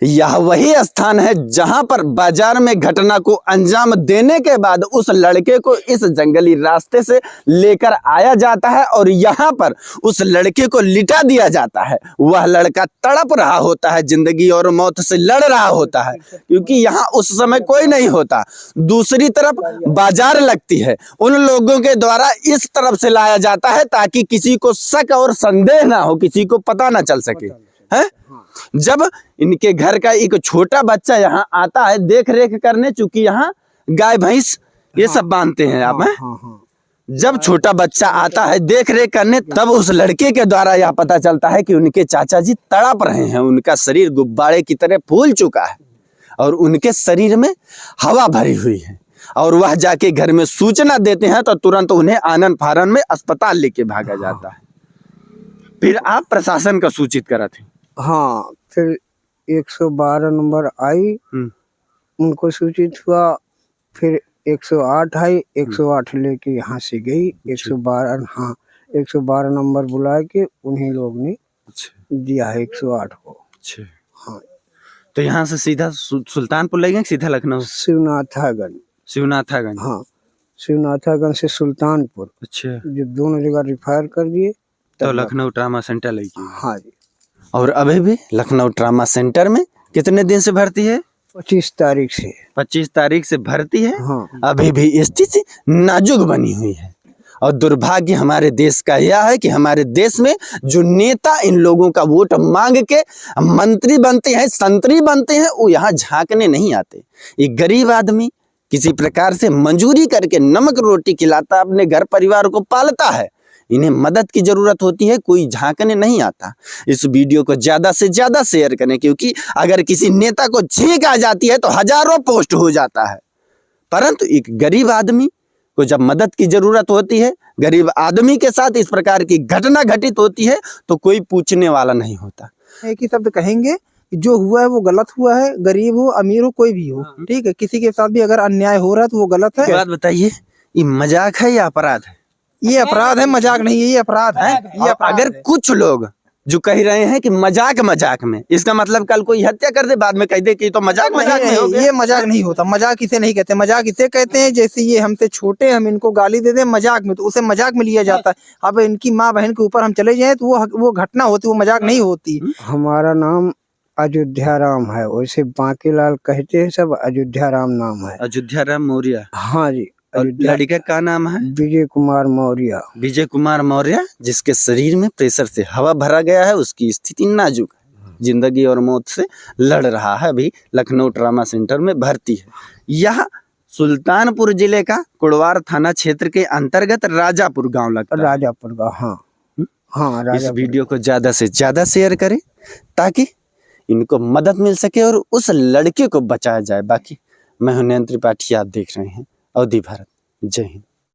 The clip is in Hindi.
यह वही स्थान है जहां पर बाजार में घटना को अंजाम देने के बाद उस लड़के को इस जंगली रास्ते से लेकर आया जाता है और यहां पर उस लड़के को लिटा दिया जाता है। वह लड़का तड़प रहा होता है, जिंदगी और मौत से लड़ रहा होता है, क्योंकि यहाँ उस समय कोई नहीं होता। दूसरी तरफ बाजार लगती है, उन लोगों के द्वारा इस तरफ से लाया जाता है ताकि किसी को शक और संदेह ना हो, किसी को पता ना चल सके है। जब इनके घर का एक छोटा बच्चा यहाँ आता है देख रेख करने, चूंकि यहाँ गाय भैंस ये सब बांधते हैं आप हैं। जब छोटा बच्चा आता है देख रेख करने, तब उस लड़के के द्वारा यह पता चलता है कि उनके चाचा जी तड़प रहे हैं। उनका शरीर गुब्बारे की तरह फूल चुका है और उनके शरीर में हवा भरी हुई है। और वह जाके घर में सूचना देते हैं तो तुरंत उन्हें आनन फारन में अस्पताल लेके भागा जाता है। फिर आप प्रशासन का सूचित करा थे। हाँ, फिर 112 नंबर आई, उनको सूचित हुआ। फिर 108 आई, 108 लेके यहाँ से गई। 112 हाँ 112 नंबर बुला के उन्हीं लोग ने दिया है 108 को। हाँ, तो यहाँ से सीधा सुल्तानपुर ले गए, सीधा लखनऊ? शिवनाथागंज। शिवनाथागंज, हाँ, शिवनाथागंज से सुल्तानपुर। अच्छा, जब दोनों जगह रिफायर कर दिए तो लखनऊ ट्रामा सेंटर ले गए। हाँ जी। और अभी भी लखनऊ ट्रामा सेंटर में कितने दिन से भर्ती है? 25 तारीख से। 25 तारीख से भर्ती है। हाँ। अभी भी स्थिति नाजुक बनी हुई है। और दुर्भाग्य हमारे देश का यह है कि हमारे देश में जो नेता इन लोगों का वोट मांग के मंत्री बनते हैं, संतरी बनते हैं, वो यहाँ झांकने नहीं आते। एक गरीब आदमी किसी प्रकार से मंजूरी करके नमक रोटी खिलाता, अपने घर परिवार को पालता है। इन्हें मदद की जरूरत होती है, कोई झांकने नहीं आता। इस वीडियो को ज्यादा से ज्यादा शेयर करें, क्योंकि अगर किसी नेता को छींक आ जाती है तो हजारों पोस्ट हो जाता है, परंतु एक गरीब आदमी को जब मदद की जरूरत होती है, गरीब आदमी के साथ इस प्रकार की घटना घटित होती है तो कोई पूछने वाला नहीं होता। एक ही शब्द कहेंगे, जो हुआ है वो गलत हुआ है। गरीब हो अमीर हो कोई भी हो, ठीक है, किसी के साथ भी अगर अन्याय हो रहा है तो वो गलत है। बात बताइए, ये मजाक है या अपराध है? ये अपराध है, मजाक नहीं है, ये अपराध है। ये अगर कुछ लोग जो कह रहे हैं कि मजाक मजाक में, इसका मतलब कल कोई हत्या कर दे, बाद में कह दे कि तो मजाक मजाक में हो गया। ये मजाक नहीं होता। मजाक इसे नहीं कहते। मजाक इसे कहते हैं जैसे ये हमसे छोटे, हम इनको गाली दे दें मजाक में, तो उसे मजाक में लिया जाता है। अब इनकी माँ बहन के ऊपर हम चले जाएं तो वो घटना होती, वो मजाक नहीं होती। हमारा नाम अयोध्या राम है, वैसे बांकीलाल कहते हैं सब, अयोध्या राम नाम है। अयोध्या राम मौर्य। हाँ जी। और लड़के का नाम है विजय कुमार मौर्य। विजय कुमार मौर्य, जिसके शरीर में प्रेशर से हवा भरा गया है। उसकी स्थिति नाजुक है, जिंदगी और मौत से लड़ रहा है। अभी लखनऊ ट्रामा सेंटर में भर्ती है। यह सुल्तानपुर जिले का कुड़वार थाना क्षेत्र के अंतर्गत राजापुर गांव लगता है। राजापुर का, हाँ हाँ। इस वीडियो को ज्यादा से ज्यादा शेयर करें ताकि इनको मदद मिल सके और उस लड़के को बचाया जाए। बाकी मैं हूं नयन त्रिपाठी, आप देख रहे हैं अवधि भारत। जय हिंद।